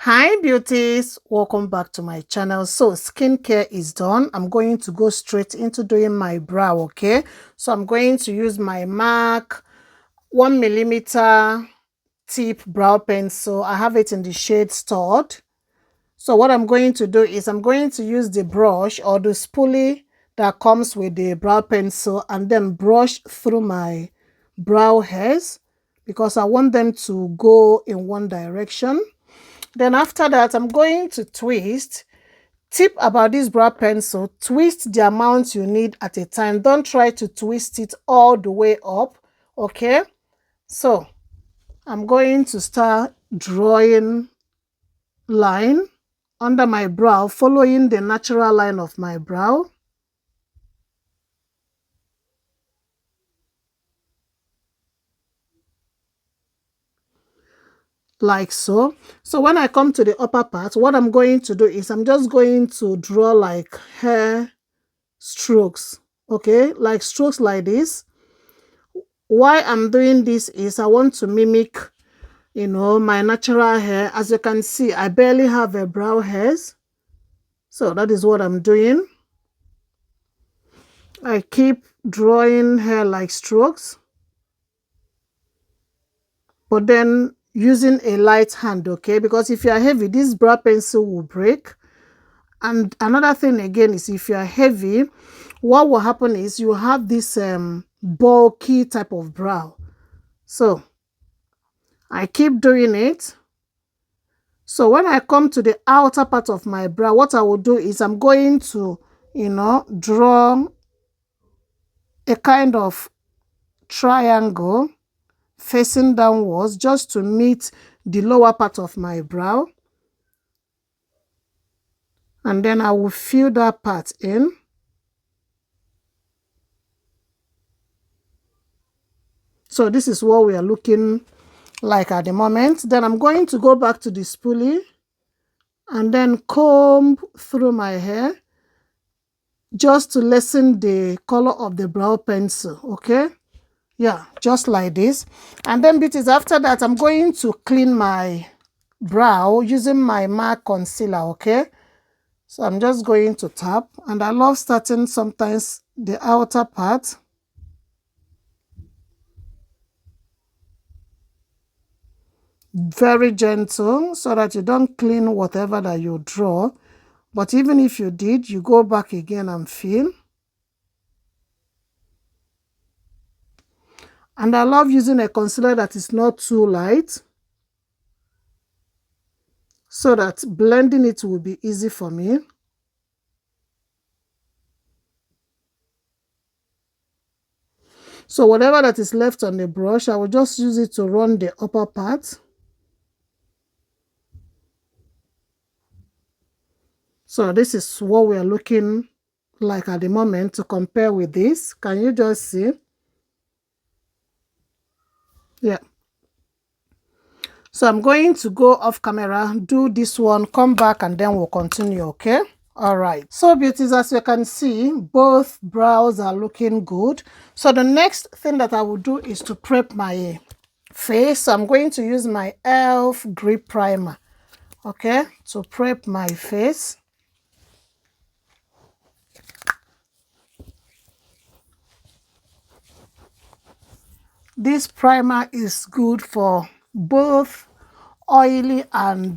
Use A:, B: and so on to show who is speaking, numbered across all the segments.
A: Hi beauties, welcome back to my channel. So skincare is done. I'm going to go straight into doing my brow. Okay, so I'm going to use my MAC 1mm tip brow pencil. I have it in the shade Stored. So what I'm going to do is I'm going to use the brush or the spoolie that comes with the brow pencil and then brush through my brow hairs because I want them to go in one direction. Then after that, I'm going to twist. Tip about this brow pencil, twist the amount you need at a time. Don't try to twist it all the way up, okay? So I'm going to start drawing line under my brow, following the natural line of my brow. Like so. So when I come to the upper part, what I'm going to do is I'm just going to draw like hair strokes, okay? Like strokes like this. Why I'm doing this is I want to mimic, my natural hair. As you can see, I barely have a brow hairs. So that is what I'm doing. I keep drawing hair like strokes, but then using a light hand, okay? Because if you are heavy, this brow pencil will break. And another thing again is if you are heavy, what will happen is you have this bulky type of brow. So I keep doing it. So when I come to the outer part of my brow, what I will do is I'm going to, draw a kind of triangle facing downwards just to meet the lower part of my brow. And then I will fill that part in. So this is what we are looking like at the moment. Then I'm going to go back to the spoolie and then comb through my hair just to lessen the color of the brow pencil, okay? Yeah, just like this. And then beauties, after that, I'm going to clean my brow using my MAC concealer, okay? So I'm just going to tap, and I love starting sometimes the outer part. Very gentle so that you don't clean whatever that you draw. But even if you did, you go back again and fill. And I love using a concealer that is not too light so that blending it will be easy for me. So whatever that is left on the brush, I will just use it to run the upper part. So this is what we are looking like at the moment to compare with this. Can you just see? Yeah. So I'm going to go off camera, do this one, come back, and then we'll continue, okay? All right. So beauties, as you can see, both brows are looking good. So the next thing that I will do is to prep my face. So I'm going to use my e.l.f. Grip Primer, okay, to prep my face. This primer is good for both oily and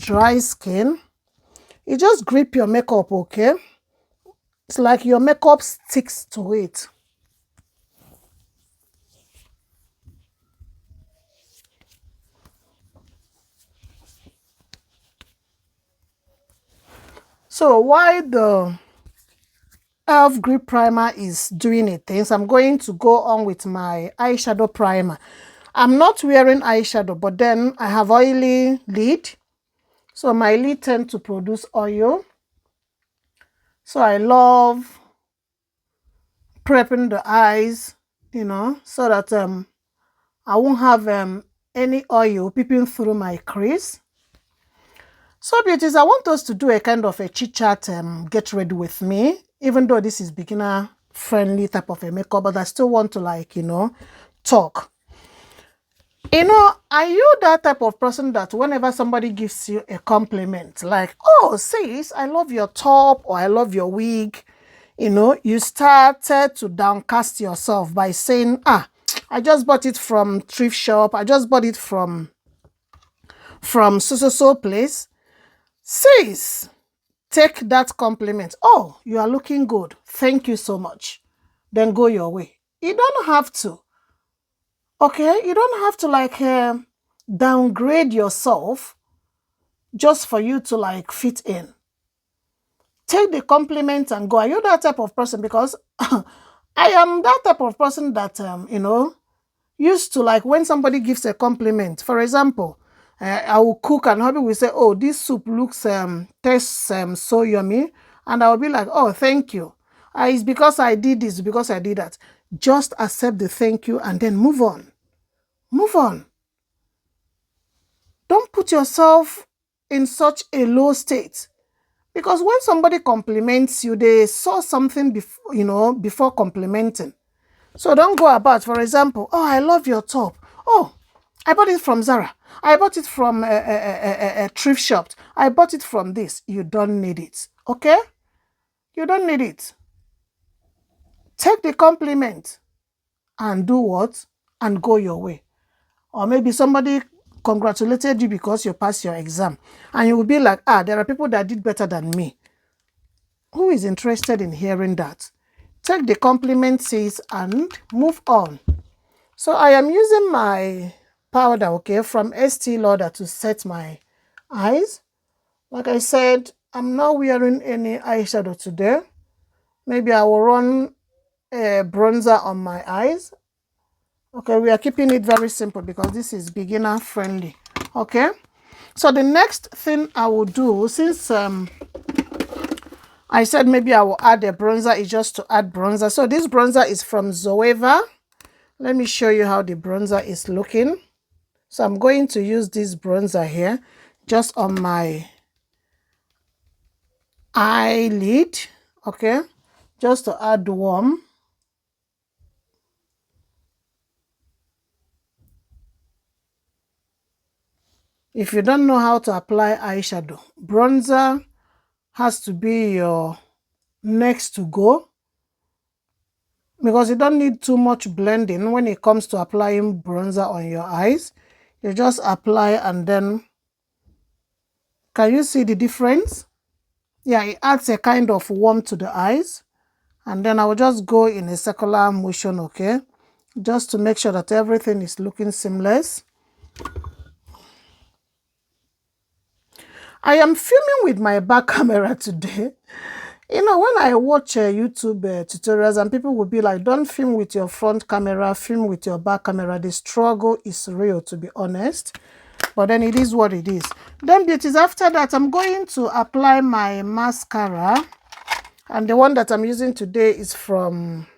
A: dry skin. You just grip your makeup, okay? It's like your makeup sticks to it. So while the e.l.f. Grip Primer is doing its things, I'm going to go on with my eyeshadow primer. I'm not wearing eyeshadow, but then I have oily lid. So my lid tends to produce oil. So I love prepping the eyes, so that I won't have any oil peeping through my crease. So beauties, I want us to do a kind of a chit chat, get ready with me, even though this is beginner friendly type of a makeup, but I still want to talk. You know, are you that type of person that whenever somebody gives you a compliment, like, oh, sis, I love your top or I love your wig, you know, you started to downcast yourself by saying, ah, I just bought it from thrift shop, I just bought it from so place. Sis, take that compliment. Oh, you are looking good. Thank you so much. Then go your way. You don't have to. Okay? You don't have to like downgrade yourself just for you to like fit in. Take the compliment and go. Are you that type of person? Because I am that type of person that, you know, used to like when somebody gives a compliment. For example, I will cook and hubby will say, oh, this soup looks, tastes so yummy. And I will be like, oh, thank you. It's because I did this, because I did that. Just accept the thank you and then move on. Move on. Don't put yourself in such a low state. Because when somebody compliments you, they saw something before, you know, before complimenting. So don't go about, for example, oh, I love your top. Oh, I bought it from Zara. I bought it from a thrift shop. I bought it from this. You don't need it. Okay? You don't need it. Take the compliment and do what? And go your way. Or maybe somebody congratulated you because you passed your exam. And you will be like, ah, there are people that did better than me. Who is interested in hearing that? Take the compliment, sis, and move on. So I am using my powder, okay, from Estee Lauder to set my eyes. Like I said, I'm not wearing any eyeshadow today. Maybe I will run a bronzer on my eyes. Okay, we are keeping it very simple because this is beginner friendly. Okay, so the next thing I will do, since I said maybe I will add a bronzer, is just to add bronzer. So this bronzer is from Zoeva. Let me show you how the bronzer is looking. So I'm going to use this bronzer here just on my eyelid, okay, just to add warm. If you don't know how to apply eyeshadow, bronzer has to be your next to go because you don't need too much blending when it comes to applying bronzer on your eyes. You just apply and then, can you see the difference? Yeah, it adds a kind of warmth to the eyes. And then I will just go in a circular motion, okay, just to make sure that everything is looking seamless. I am filming with my back camera today. You know, when I watch YouTube tutorials and people will be like, don't film with your front camera, film with your back camera. The struggle is real, to be honest. But then it is what it is. Then beauties, after that, I'm going to apply my mascara. And the one that I'm using today is from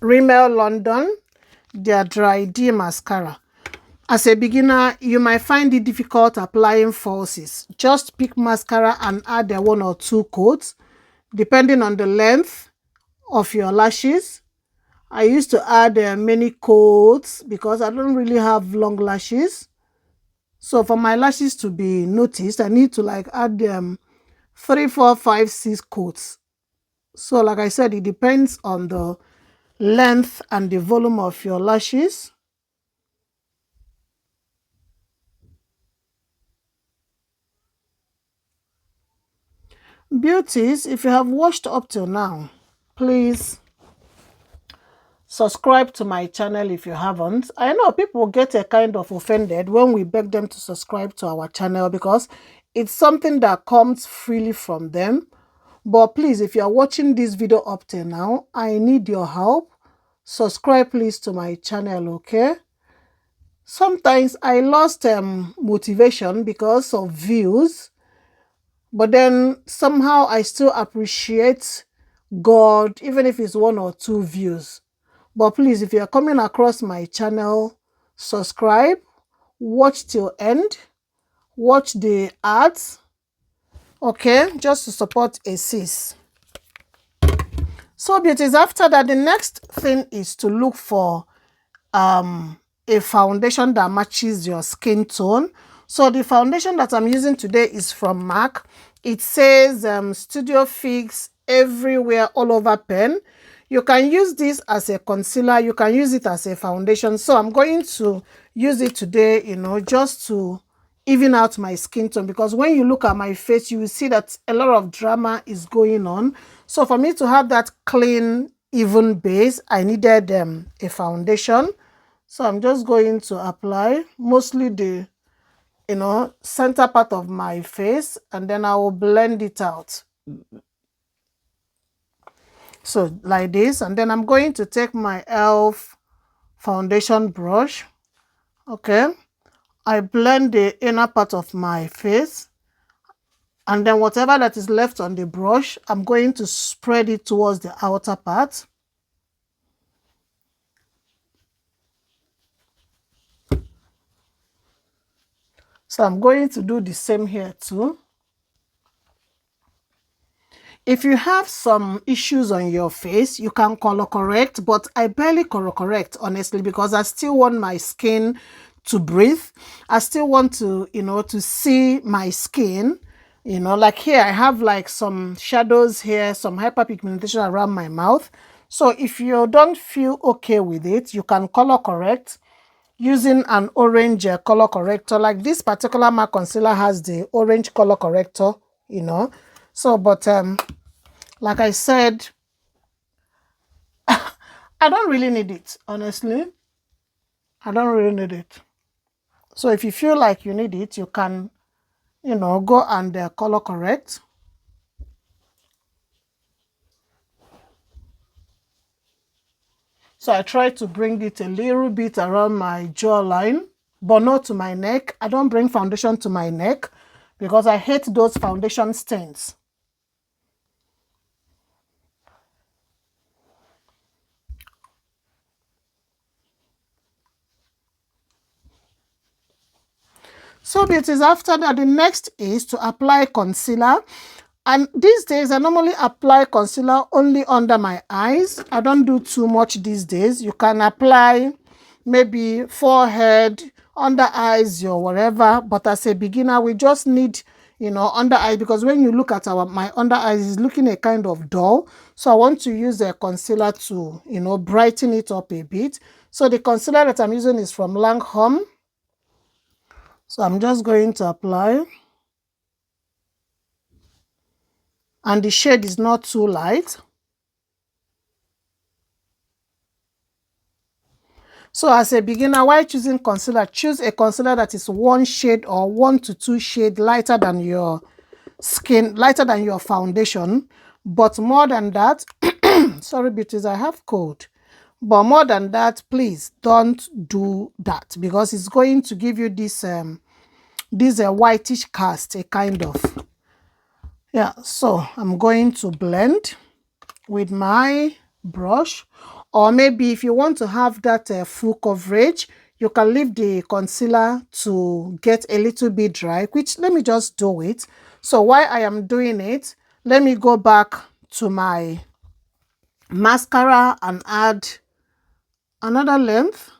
A: Rimmel London, their Dry D mascara. As a beginner, you might find it difficult applying falsies. Just pick mascara and add one or two coats, depending on the length of your lashes. I used to add many coats because I don't really have long lashes. So for my lashes to be noticed, I need to like add 3, 4, 5, 6 coats. So like I said, it depends on the length and the volume of your lashes. Beauties, if you have watched up till now, please subscribe to my channel if you haven't. I know people get a kind of offended when we beg them to subscribe to our channel because it's something that comes freely from them. But please, if you are watching this video up till now, I need your help. Subscribe please to my channel, okay? Sometimes I lost motivation because of views, but then somehow I still appreciate God, even if it's 1 or 2 views. But please, if you're coming across my channel, subscribe, watch till end, watch the ads, okay, just to support a sis. So beauties, after that, the next thing is to look for a foundation that matches your skin tone. So the foundation that I'm using today is from MAC. It says Studio Fix Everywhere All Over Pen. You can use this as a concealer, you can use it as a foundation. So I'm going to use it today, you know, just to even out my skin tone, because when you look at my face, you will see that a lot of drama is going on. So for me to have that clean, even base, I needed a foundation. So I'm just going to apply mostly the, you know, center part of my face, and then I will blend it out. So like this, and then I'm going to take my e.l.f. foundation brush. Okay, I blend the inner part of my face, and then whatever that is left on the brush, I'm going to spread it towards the outer part. So I'm going to do the same here too. If you have some issues on your face, you can color correct, but I barely color correct, honestly, because I still want my skin to breathe. I still want to, you know, to see my skin. You know, like here, I have like some shadows here, some hyperpigmentation around my mouth. So if you don't feel okay with it, you can color correct using an orange color corrector. Like this particular MAC concealer has the orange color corrector, you know. So, but like I said, I don't really need it, honestly. I don't really need it. So if you feel like you need it, you can, you know, go and color correct. So I try to bring it a little bit around my jawline, but not to my neck. I don't bring foundation to my neck because I hate those foundation stains. So beauties, after that, the next is to apply concealer. And these days, I normally apply concealer only under my eyes. I don't do too much these days. You can apply maybe forehead, under eyes, or whatever. But as a beginner, we just need, you know, under eye, because when you look at my under eyes, it's looking a kind of dull. So I want to use a concealer to, you know, brighten it up a bit. So the concealer that I'm using is from Lancome. So I'm just going to apply. And the shade is not too light. So as a beginner, while choosing concealer, choose a concealer that is one shade or 1 to 2 shades lighter than your skin, lighter than your foundation. But more than that, sorry beauties, I have cold. But more than that, please don't do that, because it's going to give you this whitish cast, a kind of. Yeah, so I'm going to blend with my brush, or maybe if you want to have that full coverage, you can leave the concealer to get a little bit dry, which let me just do it. So while I am doing it, let me go back to my mascara and add another length.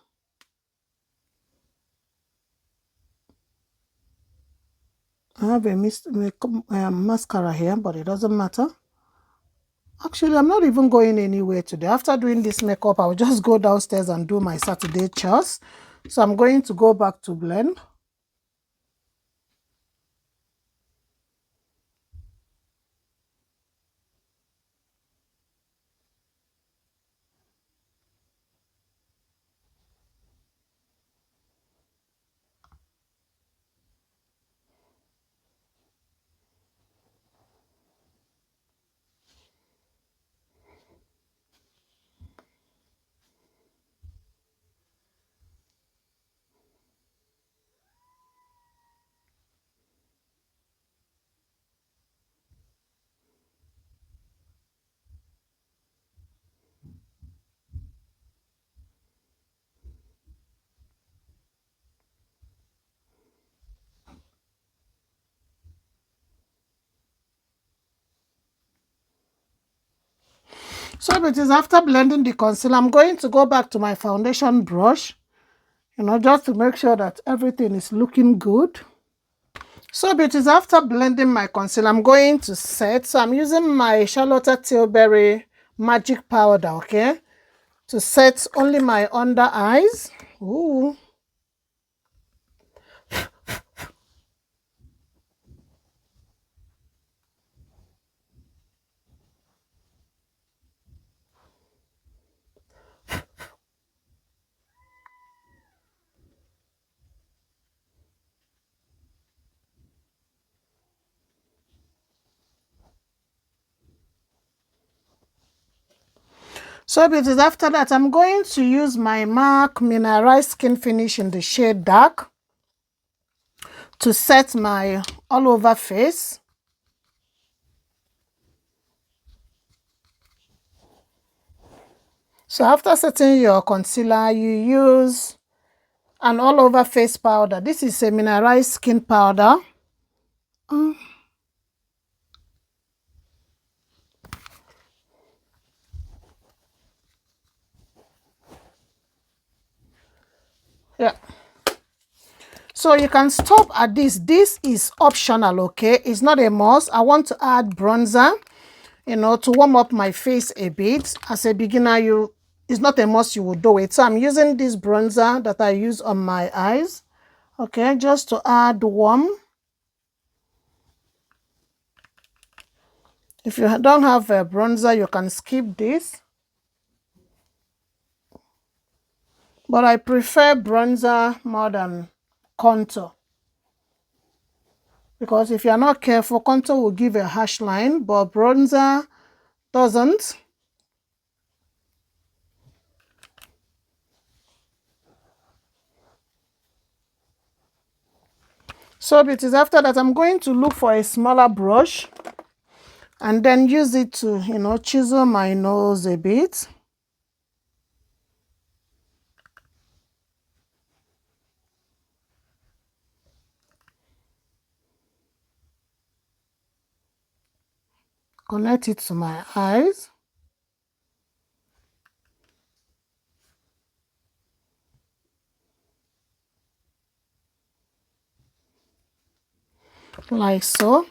A: I have a mascara here, but it doesn't matter. Actually, I'm not even going anywhere today. After doing this makeup, I'll just go downstairs and do my Saturday chores. So I'm going to go back to blend. So it is after blending the concealer, I'm going to go back to my foundation brush, you know, just to make sure that everything is looking good. So beauties, after blending my concealer, I'm going to set. So I'm using my Charlotte Tilbury magic powder, okay, to set only my under eyes. Ooh. So beauties, after that, I'm going to use my MAC Mineralized Skin Finish in the shade Dark to set my all over face. So after setting your concealer, you use an all over face powder. This is a mineralized skin powder. Yeah. So you can stop at this. This is optional, okay? It's not a must. I want to add bronzer, you know, to warm up my face a bit. As a beginner, it's not a must you will do it. So I'm using this bronzer that I use on my eyes, okay, just to add warm. If you don't have a bronzer, you can skip this. But I prefer bronzer more than contour. Because if you're not careful, contour will give a harsh line, but bronzer doesn't. So it is after that I'm going to look for a smaller brush and then use it to, you know, chisel my nose a bit. Connect it to my eyes. Like so.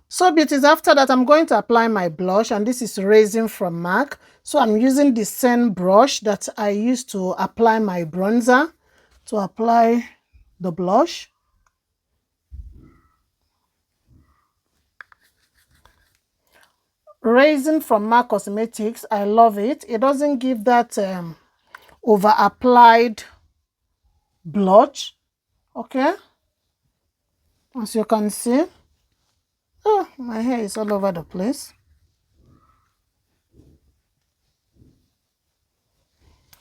A: So beauties, after that I'm going to apply my blush, and this is Raising from MAC. So I'm using the same brush that I used to apply my bronzer to apply the blush. Raising from MAC Cosmetics, I love it. It doesn't give that over applied blush, okay, as you can see. Oh, my hair is all over the place.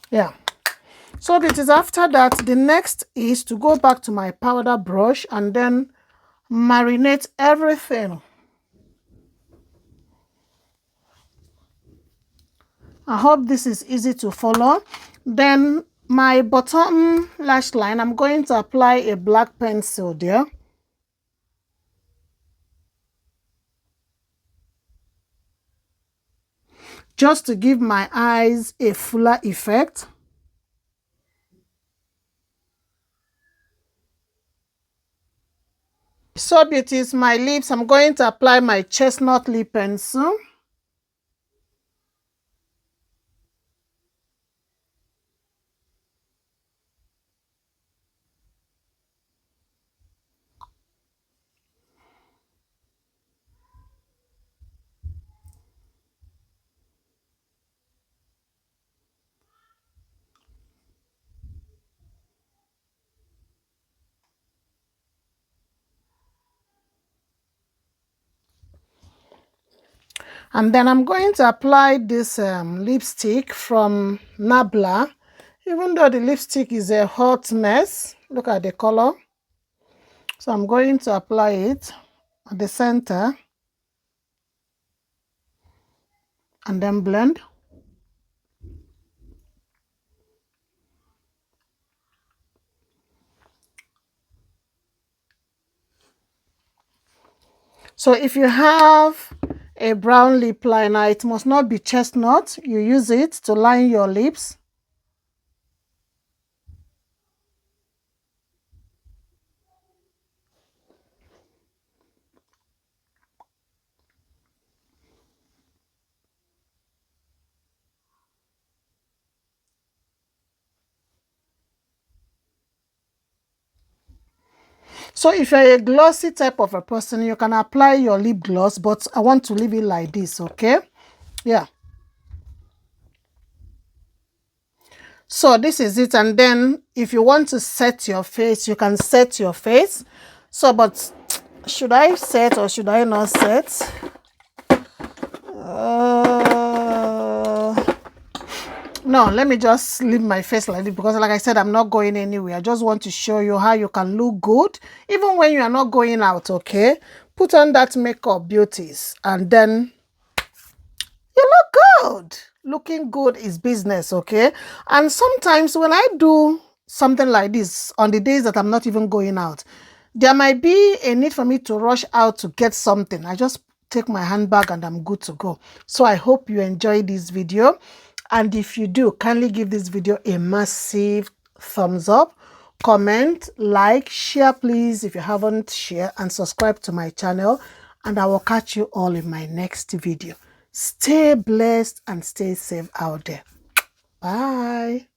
A: Yeah. So it is after that, the next is to go back to my powder brush and then marinate everything. I hope this is easy to follow. Then my bottom lash line, I'm going to apply a black pencil there. Just to give my eyes a fuller effect. So beauties, my lips, I'm going to apply my chestnut lip pencil. And then I'm going to apply this lipstick from Nabla. Even though the lipstick is a hot mess, look at the color. So I'm going to apply it at the center and then blend. So if you have a brown lip liner, it must not be chestnut. You use it to line your lips. So if you're a glossy type of a person, you can apply your lip gloss, but I want to leave it like this, okay? Yeah. So this is it. And then if you want to set your face, you can set your face. So, but should I set or should I not set? No, let me just leave my face like this, because like I said, I'm not going anywhere. I just want to show you how you can look good even when you are not going out, okay? Put on that makeup beauties and then you look good. Looking good is business, okay? And sometimes when I do something like this on the days that I'm not even going out, there might be a need for me to rush out to get something. I just take my handbag and I'm good to go. So I hope you enjoyed this video. And if you do, kindly give this video a massive thumbs up, comment, like, share please if you haven't shared, and subscribe to my channel. And I will catch you all in my next video. Stay blessed and stay safe out there. Bye.